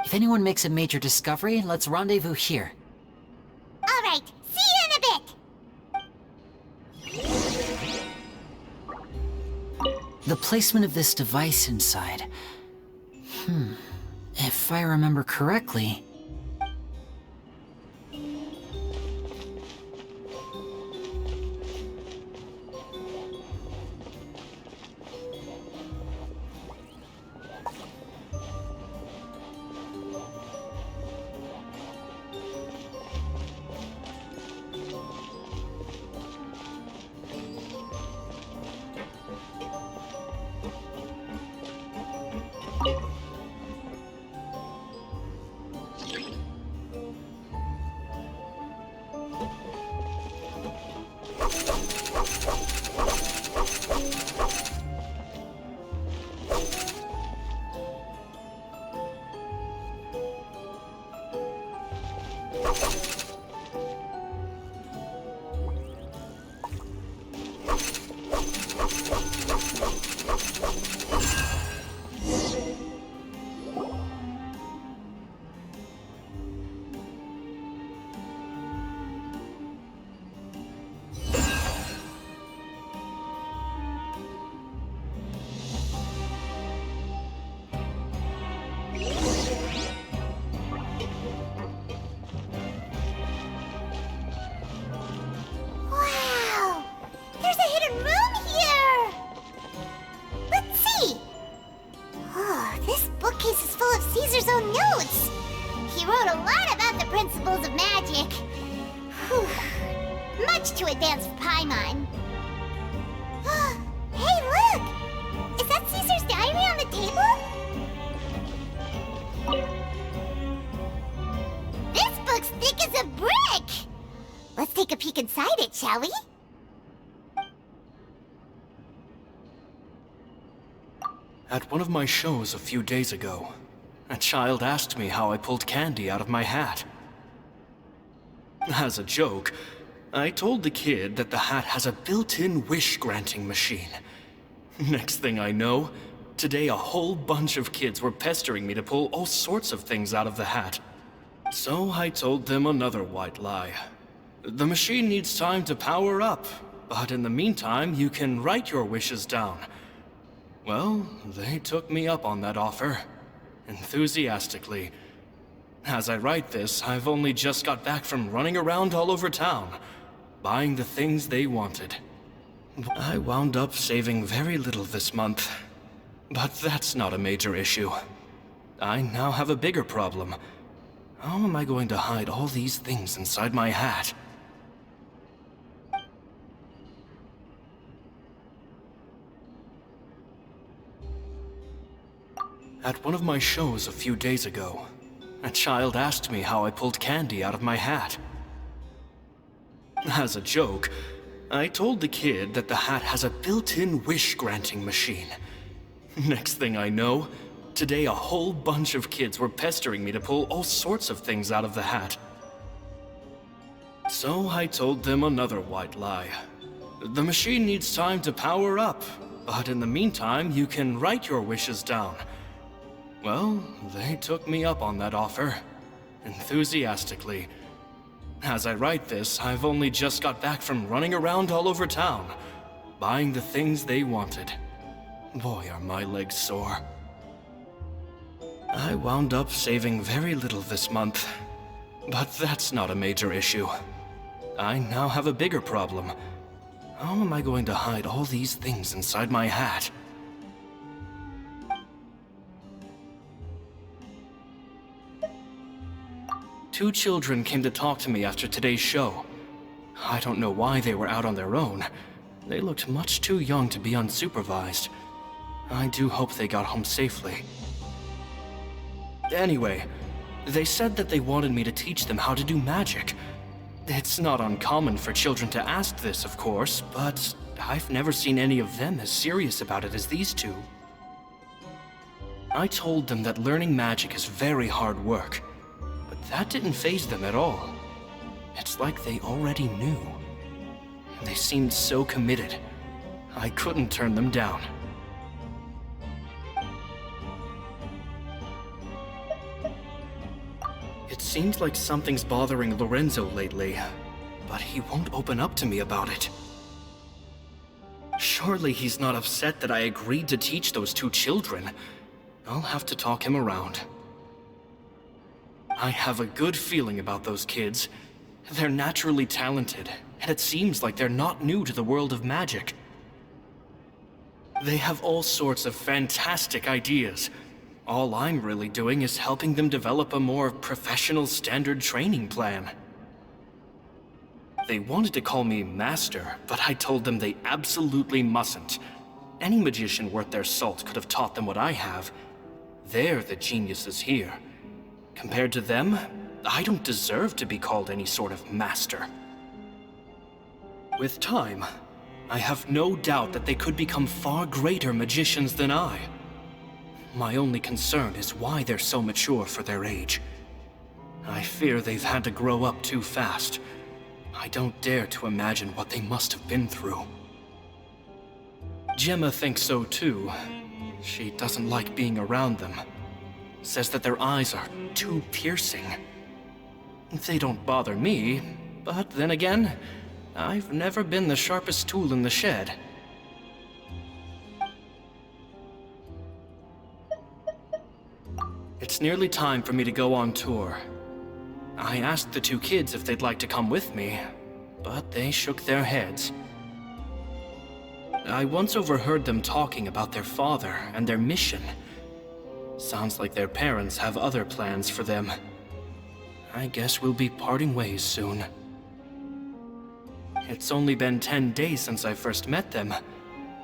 If anyone makes a major discovery, let's rendezvous here. All right, see you in a bit! The placement of this device inside. If I remember correctly... Caesar's own notes. He wrote a lot about the principles of magic. Whew. Much too advanced for Paimon. Hey, look! Is that Caesar's diary on the table? This book's thick as a brick! Let's take a peek inside it, shall we? At one of my shows a few days ago, a child asked me how I pulled candy out of my hat. As a joke, I told the kid that the hat has a built-in wish-granting machine. Next thing I know, today a whole bunch of kids were pestering me to pull all sorts of things out of the hat. So I told them another white lie. The machine needs time to power up, but in the meantime, you can write your wishes down. Well, they took me up on that offer, enthusiastically. As I write this, I've only just got back from running around all over town, buying the things they wanted. I wound up saving very little this month. But that's not a major issue. I now have a bigger problem. How am I going to hide all these things inside my hat? At one of my shows a few days ago, a child asked me how I pulled candy out of my hat. As a joke, I told the kid that the hat has a built-in wish-granting machine. Next thing I know, today a whole bunch of kids were pestering me to pull all sorts of things out of the hat. So I told them another white lie. The machine needs time to power up, but in the meantime, you can write your wishes down. Well, they took me up on that offer, enthusiastically. As I write this, I've only just got back from running around all over town, buying the things they wanted. Boy, are my legs sore. I wound up saving very little this month, but that's not a major issue. I now have a bigger problem. How am I going to hide all these things inside my hat? Two children came to talk to me after today's show. I don't know why they were out on their own. They looked much too young to be unsupervised. I do hope they got home safely. Anyway, they said that they wanted me to teach them how to do magic. It's not uncommon for children to ask this, of course, but I've never seen any of them as serious about it as these two. I told them that learning magic is very hard work. That didn't faze them at all. It's like they already knew. They seemed so committed. I couldn't turn them down. It seems like something's bothering Lorenzo lately, but he won't open up to me about it. Surely he's not upset that I agreed to teach those two children. I'll have to talk him around. I have a good feeling about those kids. They're naturally talented, and it seems like they're not new to the world of magic. They have all sorts of fantastic ideas. All I'm really doing is helping them develop a more professional standard training plan. They wanted to call me Master, but I told them they absolutely mustn't. Any magician worth their salt could have taught them what I have. They're the geniuses here. Compared to them, I don't deserve to be called any sort of master. With time, I have no doubt that they could become far greater magicians than I. My only concern is why they're so mature for their age. I fear they've had to grow up too fast. I don't dare to imagine what they must have been through. Gemma thinks so too. She doesn't like being around them. Says that their eyes are too piercing. They don't bother me, but then again, I've never been the sharpest tool in the shed. It's nearly time for me to go on tour. I asked the two kids if they'd like to come with me, but they shook their heads. I once overheard them talking about their father and their mission. Sounds like their parents have other plans for them. I guess we'll be parting ways soon. It's only been 10 days since I first met them,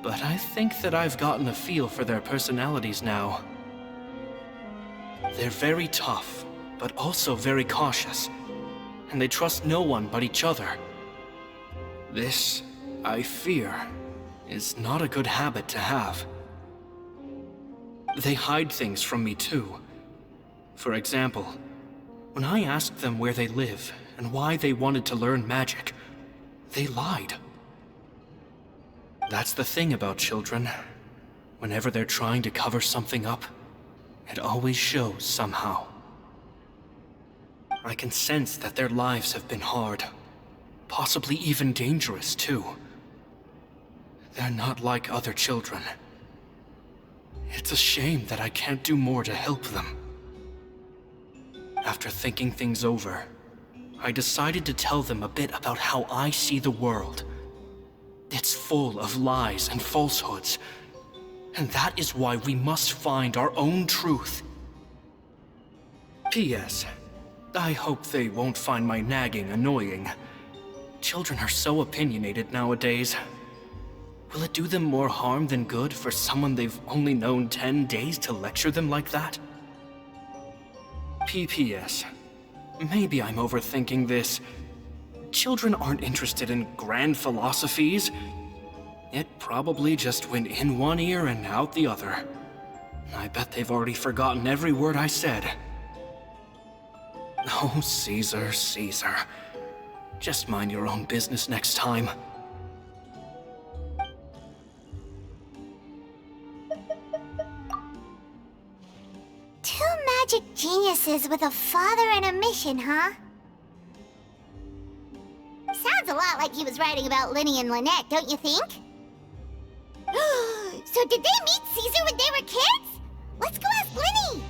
but I think that I've gotten a feel for their personalities now. They're very tough, but also very cautious, and they trust no one but each other. This, I fear, is not a good habit to have. They hide things from me too. For example, when I asked them where they live and why they wanted to learn magic, they lied. That's the thing about children. Whenever they're trying to cover something up, it always shows somehow. I can sense that their lives have been hard, possibly even dangerous too. They're not like other children. It's a shame that I can't do more to help them. After thinking things over, I decided to tell them a bit about how I see the world. It's full of lies and falsehoods. And that is why we must find our own truth. P.S. I hope they won't find my nagging annoying. Children are so opinionated nowadays. Will it do them more harm than good for someone they've only known 10 days to lecture them like that? P.P.S. Maybe I'm overthinking this. Children aren't interested in grand philosophies. It probably just went in one ear and out the other. I bet they've already forgotten every word I said. Oh, Caesar, Caesar. Just mind your own business next time. Two magic geniuses with a father and a mission, huh? Sounds a lot like he was writing about Linny and Lynette, don't you think? So did they meet Caesar when they were kids? Let's go ask Linny!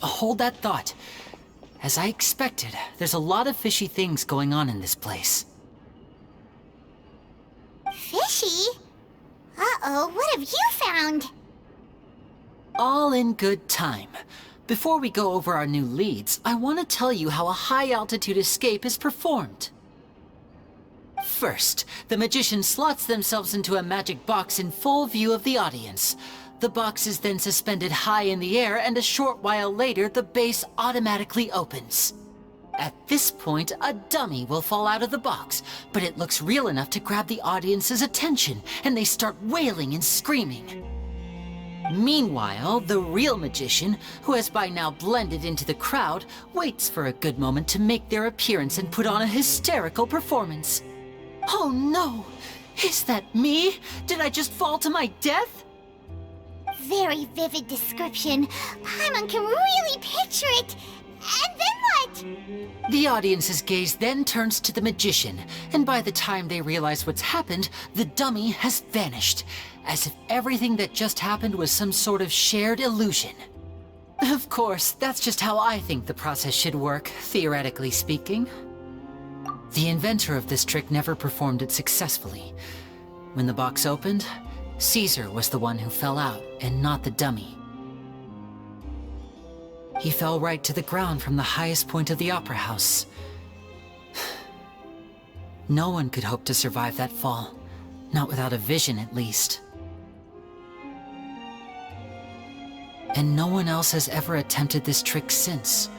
Hold that thought. As I expected, there's a lot of fishy things going on in this place. Fishy? Uh-oh, what have you found? All in good time. Before we go over our new leads, I want to tell you how a high-altitude escape is performed. First, the magician slots themselves into a magic box in full view of the audience. The box is then suspended high in the air, and a short while later, the base automatically opens. At this point, a dummy will fall out of the box, but it looks real enough to grab the audience's attention, and they start wailing and screaming. Meanwhile, the real magician, who has by now blended into the crowd, waits for a good moment to make their appearance and put on a hysterical performance. Oh no! Is that me? Did I just fall to my death? Very vivid description. Paimon can really picture it. And then what? The audience's gaze then turns to the magician, and by the time they realize what's happened, the dummy has vanished, as if everything that just happened was some sort of shared illusion. Of course, that's just how I think the process should work, theoretically speaking. The inventor of this trick never performed it successfully. When the box opened, Caesar was the one who fell out, and not the dummy. He fell right to the ground from the highest point of the opera house. No one could hope to survive that fall, not without a vision at least. And no one else has ever attempted this trick since.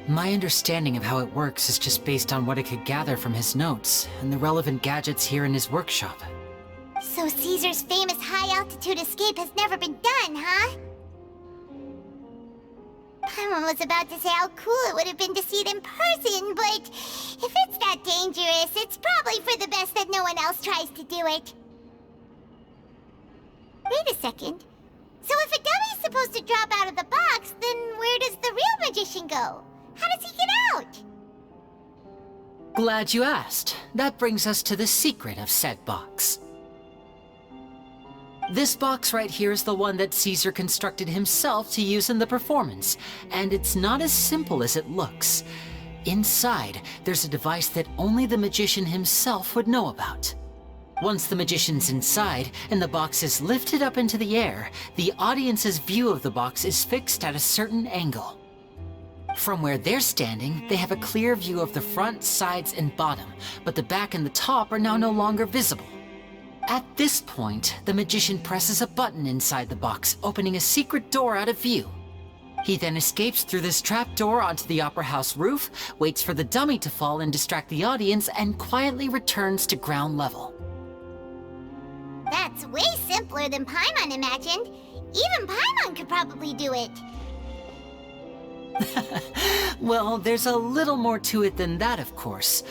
My understanding of how it works is just based on what I could gather from his notes and the relevant gadgets here in his workshop. So Caesar's famous high-altitude escape has never been done, huh? Paimon was about to say how cool it would have been to see it in person, but if it's that dangerous, it's probably for the best that no one else tries to do it. Wait a second. So if a dummy's supposed to drop out of the box, then where does the real magician go? How does he get out? Glad you asked. That brings us to the secret of said box. This box right here is the one that Caesar constructed himself to use in the performance, and it's not as simple as it looks. Inside, there's a device that only the magician himself would know about. Once the magician's inside, and the box is lifted up into the air, the audience's view of the box is fixed at a certain angle. From where they're standing, they have a clear view of the front, sides, and bottom, but the back and the top are now no longer visible. At this point, the magician presses a button inside the box, opening a secret door out of view. He then escapes through this trapdoor onto the opera house roof, waits for the dummy to fall and distract the audience, and quietly returns to ground level. That's way simpler than Paimon imagined. Even Paimon could probably do it. Well, there's a little more to it than that, of course.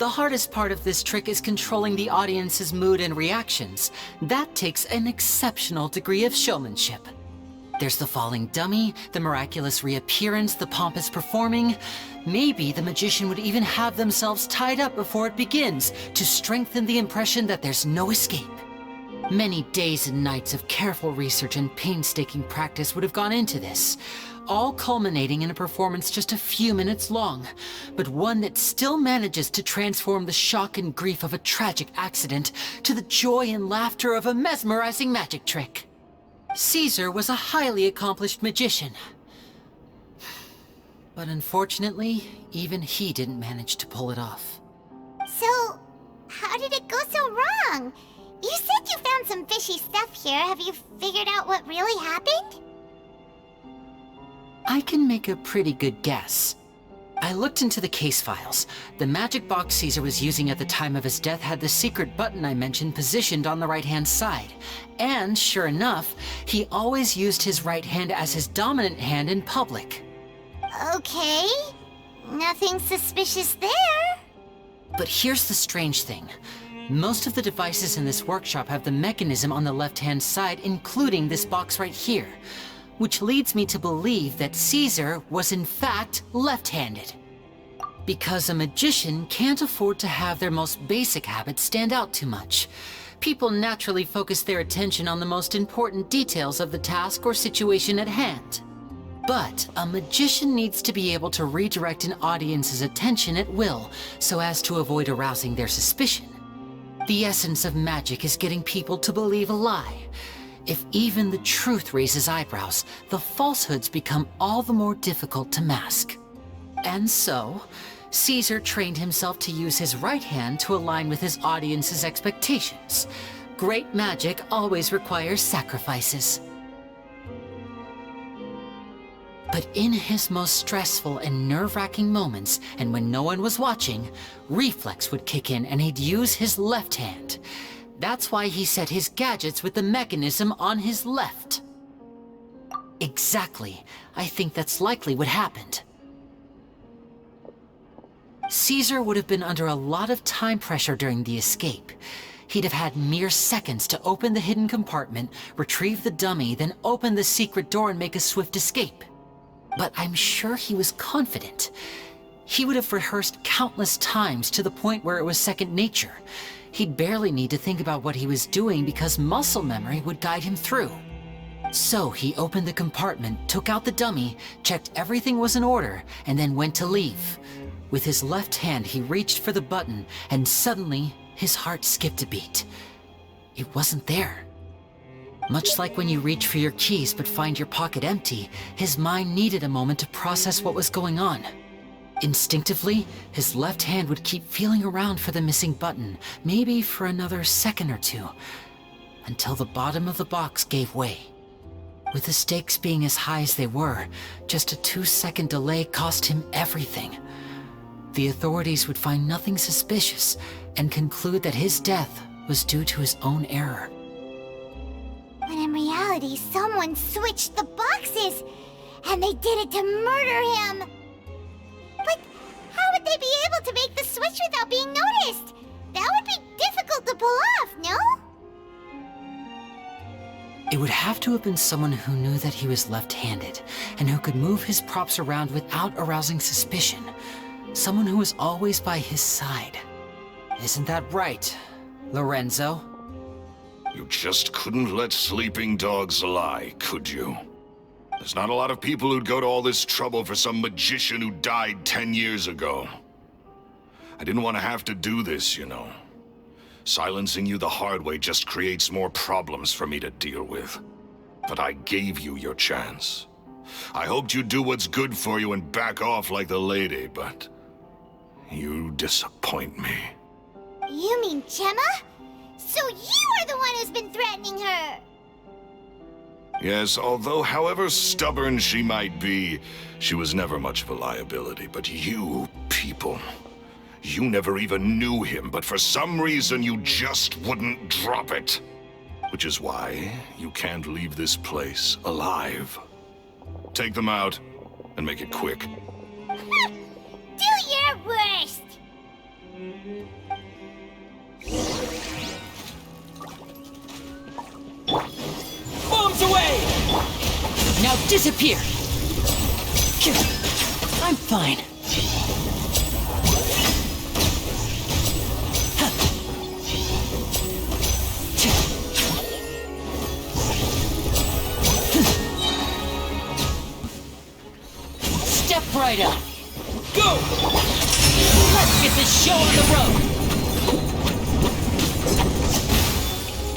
The hardest part of this trick is controlling the audience's mood and reactions. That takes an exceptional degree of showmanship. There's the falling dummy, the miraculous reappearance, the pompous performing. Maybe the magician would even have themselves tied up before it begins to strengthen the impression that there's no escape. Many days and nights of careful research and painstaking practice would have gone into this, all culminating in a performance just a few minutes long, but one that still manages to transform the shock and grief of a tragic accident to the joy and laughter of a mesmerizing magic trick. Caesar was a highly accomplished magician. But unfortunately, even he didn't manage to pull it off. So, how did it go so wrong? You said you found some fishy stuff here. Have you figured out what really happened? I can make a pretty good guess. I looked into the case files. The magic box Caesar was using at the time of his death had the secret button I mentioned positioned on the right-hand side. And sure enough, he always used his right hand as his dominant hand in public. Okay. Nothing suspicious there. But here's the strange thing. Most of the devices in this workshop have the mechanism on the left-hand side, including this box right here, which leads me to believe that Caesar was in fact left-handed. Because a magician can't afford to have their most basic habits stand out too much. People naturally focus their attention on the most important details of the task or situation at hand. But a magician needs to be able to redirect an audience's attention at will, so as to avoid arousing their suspicion. The essence of magic is getting people to believe a lie. If even the truth raises eyebrows, the falsehoods become all the more difficult to mask. And so, Caesar trained himself to use his right hand to align with his audience's expectations. Great magic always requires sacrifices. But in his most stressful and nerve-wracking moments, and when no one was watching, reflex would kick in and he'd use his left hand. That's why he set his gadgets with the mechanism on his left. Exactly. I think that's likely what happened. Caesar would have been under a lot of time pressure during the escape. He'd have had mere seconds to open the hidden compartment, retrieve the dummy, then open the secret door and make a swift escape. But I'm sure he was confident. He would have rehearsed countless times to the point where it was second nature. He'd barely need to think about what he was doing because muscle memory would guide him through. So he opened the compartment, took out the dummy, checked everything was in order, and then went to leave. With his left hand, he reached for the button, and suddenly, his heart skipped a beat. It wasn't there. Much like when you reach for your keys but find your pocket empty, his mind needed a moment to process what was going on. Instinctively, his left hand would keep feeling around for the missing button, maybe for another second or two, until the bottom of the box gave way. With the stakes being as high as they were, just a 2-second delay cost him everything. The authorities would find nothing suspicious and conclude that his death was due to his own error. When in reality, someone switched the boxes, and they did it to murder him. But how would they be able to make the switch without being noticed? That would be difficult to pull off, no? It would have to have been someone who knew that he was left-handed, and who could move his props around without arousing suspicion. Someone who was always by his side. Isn't that right, Lorenzo? You just couldn't let sleeping dogs lie, could you? There's not a lot of people who'd go to all this trouble for some magician who died 10 years ago. I didn't want to have to do this, you know. Silencing you the hard way just creates more problems for me to deal with. But I gave you your chance. I hoped you'd do what's good for you and back off like the lady, but you disappoint me. You mean Gemma? So you are the one who's been threatening her! Yes, although however stubborn she might be, she was never much of a liability. But you people, you never even knew him, but for some reason you just wouldn't drop it. Which is why you can't leave this place alive. Take them out, and make it quick. Do your worst! Disappear! I'm fine. Step right up. Go! Let's get this show on the road!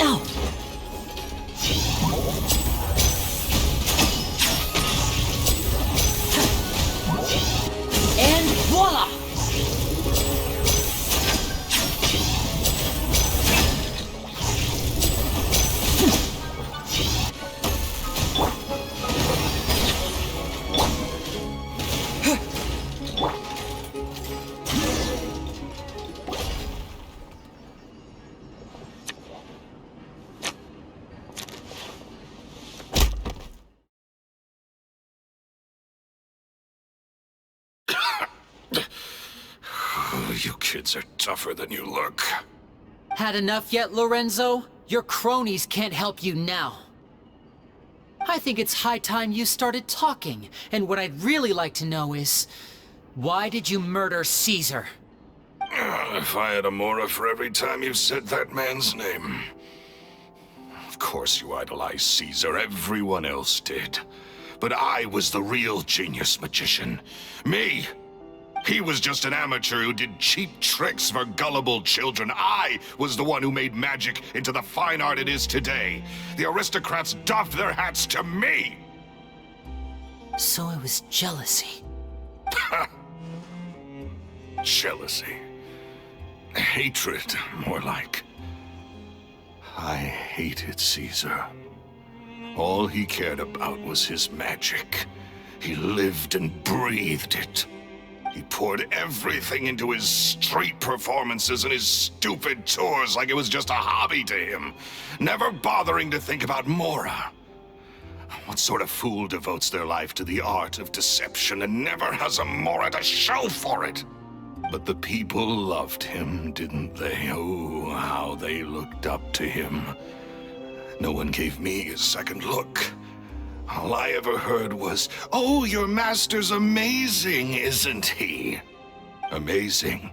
Oh! And voila! You kids are tougher than you look. Had enough yet, Lorenzo? Your cronies can't help you now. I think it's high time you started talking, and what I'd really like to know is, why did you murder Caesar? If I had a mora for every time you said that man's name. Of course you idolized Caesar, everyone else did. But I was the real genius magician. Me! He was just an amateur who did cheap tricks for gullible children. I was the one who made magic into the fine art it is today. The aristocrats doffed their hats to me! So it was jealousy. Jealousy. Hatred, more like. I hated Caesar. All he cared about was his magic. He lived and breathed it. He poured everything into his street performances and his stupid tours like it was just a hobby to him, never bothering to think about Mora. What sort of fool devotes their life to the art of deception and never has a Mora to show for it? But the people loved him, didn't they? Oh, how they looked up to him. No one gave me a second look. All I ever heard was, "Oh, your master's amazing, isn't he?" Amazing?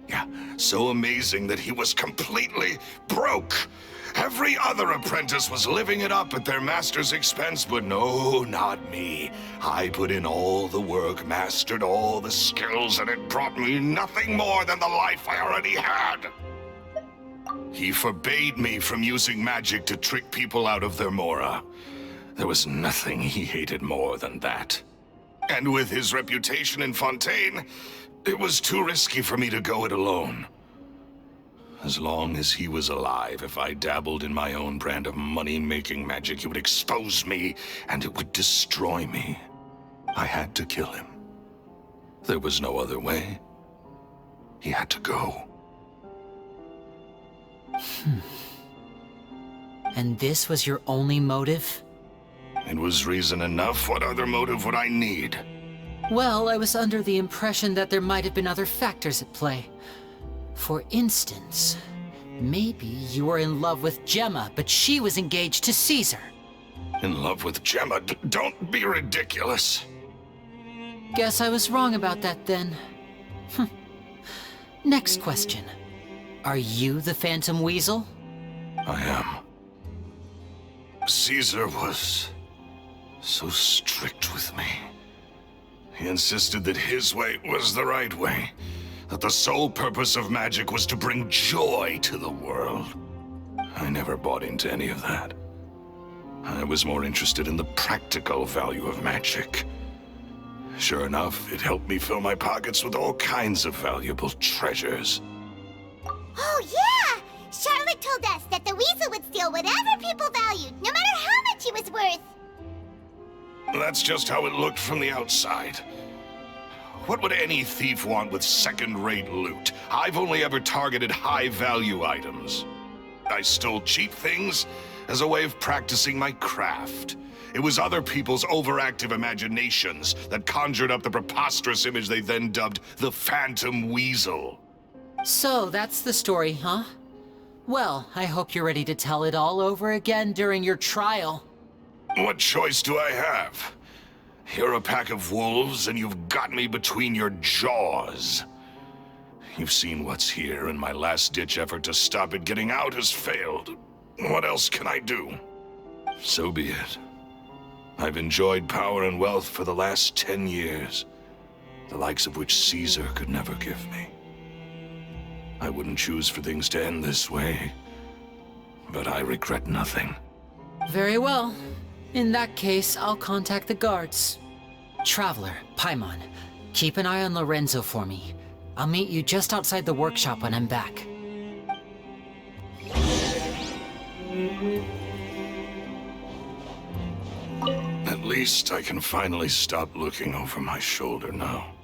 Yeah, so amazing that he was completely broke. Every other apprentice was living it up at their master's expense, but no, not me. I put in all the work, mastered all the skills, and it brought me nothing more than the life I already had. He forbade me from using magic to trick people out of their mora. There was nothing he hated more than that. And with his reputation in Fontaine, it was too risky for me to go it alone. As long as he was alive, if I dabbled in my own brand of money-making magic, he would expose me, and it would destroy me. I had to kill him. There was no other way. He had to go. And this was your only motive? It was reason enough. What other motive would I need? Well, I was under the impression that there might have been other factors at play. For instance, maybe you were in love with Gemma, but she was engaged to Caesar. In love with Gemma? Don't be ridiculous. Guess I was wrong about that then. Next question. Are you the Phantom Weasel? I am. Caesar was so strict with me. He insisted that his way was the right way, that the sole purpose of magic was to bring joy to the world. I never bought into any of that. I was more interested in the practical value of magic. Sure enough, it helped me fill my pockets with all kinds of valuable treasures. Oh, yeah! Charlotte told us that the Weasel would steal whatever people valued, no matter how much he was worth. That's just how it looked from the outside. What would any thief want with second-rate loot? I've only ever targeted high-value items. I stole cheap things as a way of practicing my craft. It was other people's overactive imaginations that conjured up the preposterous image they then dubbed the Phantom Weasel. So, that's the story, huh? Well, I hope you're ready to tell it all over again during your trial. What choice do I have? You're a pack of wolves, and you've got me between your jaws. You've seen what's here, and my last-ditch effort to stop it getting out has failed. What else can I do? So be it. I've enjoyed power and wealth for the last 10 years, the likes of which Caesar could never give me. I wouldn't choose for things to end this way, but I regret nothing. Very well. In that case, I'll contact the guards. Traveler, Paimon, keep an eye on Lorenzo for me. I'll meet you just outside the workshop when I'm back. At least I can finally stop looking over my shoulder now.